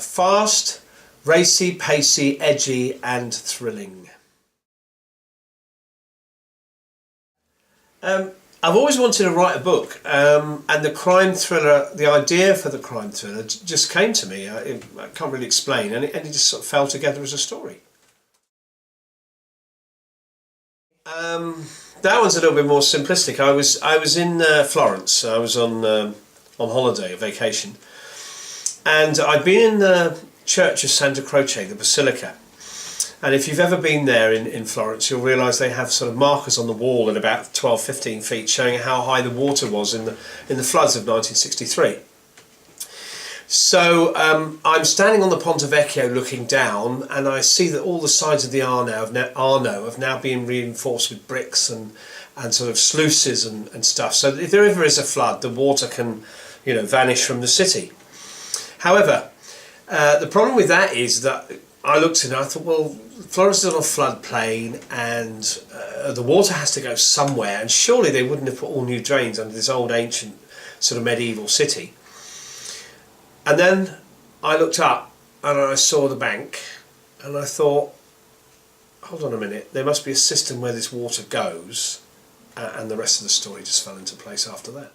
Fast, racy, pacey, edgy and thrilling. I've always wanted to write a book, and the crime thriller, the idea for the crime thriller just came to me. I can't really explain, and it just sort of fell together as a story. That one's a little bit more simplistic. I was in Florence. I was on holiday, a vacation, and I'd been in the church of Santa Croce, the Basilica. And if you've ever been there in Florence, you'll realise they have sort of markers on the wall at about 12-15 feet showing how high the water was in the floods of 1963. So I'm standing on the Ponte Vecchio looking down, and I see that all the sides of the Arno have now been reinforced with bricks and sort of sluices and stuff. So if there ever is a flood, the water can, vanish from the city. However, the problem with that is that I looked at it and I thought, well, Florence is on a floodplain, and the water has to go somewhere, and surely they wouldn't have put all new drains under this old ancient sort of medieval city. And then I looked up and I saw the bank, and I thought, hold on a minute, there must be a system where this water goes, and the rest of the story just fell into place after that.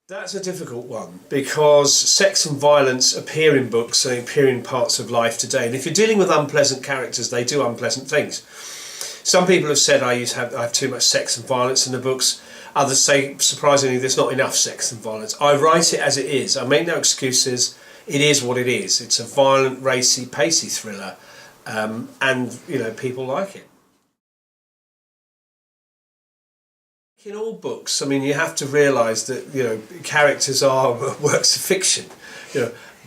That's a difficult one, because sex and violence appear in books and appear in parts of life today, and if you're dealing with unpleasant characters, they do unpleasant things. Some people have said I have too much sex and violence in the books. Others say, surprisingly, there's not enough sex and violence. I write it as it is. I make no excuses. It is what it is. It's a violent, racy, pacey thriller, and people like it. In all books, I mean, you have to realise that characters are works of fiction.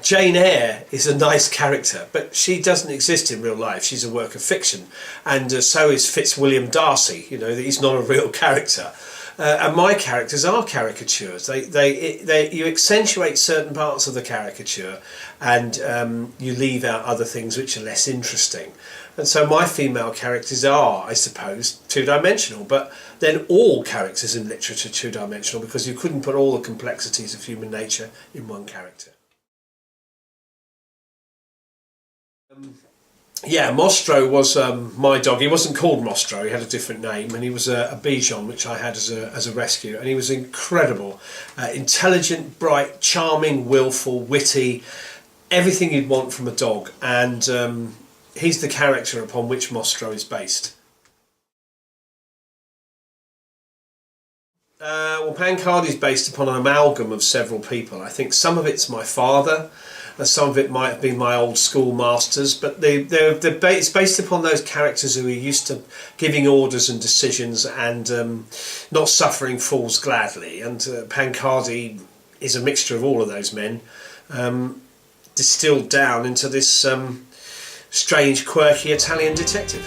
Jane Eyre is a nice character, but she doesn't exist in real life. She's a work of fiction, and so is Fitzwilliam Darcy. He's not a real character, and my characters are caricatures. You accentuate certain parts of the caricature, and you leave out other things which are less interesting. And so my female characters are, I suppose, two-dimensional, but then all characters in literature are two-dimensional, because you couldn't put all the complexities of human nature in one character. Mostro was my dog. He wasn't called Mostro, he had a different name, and he was a Bichon, which I had as a rescue, and he was incredible. Intelligent, bright, charming, willful, witty, everything you'd want from a dog, and he's the character upon which Mostro is based. Well, Pancardi is based upon an amalgam of several people. I think some of it's my father, and some of it might have been my old school masters, but it's based upon those characters who are used to giving orders and decisions and not suffering fools gladly. And Pancardi is a mixture of all of those men, distilled down into this strange, quirky Italian detective.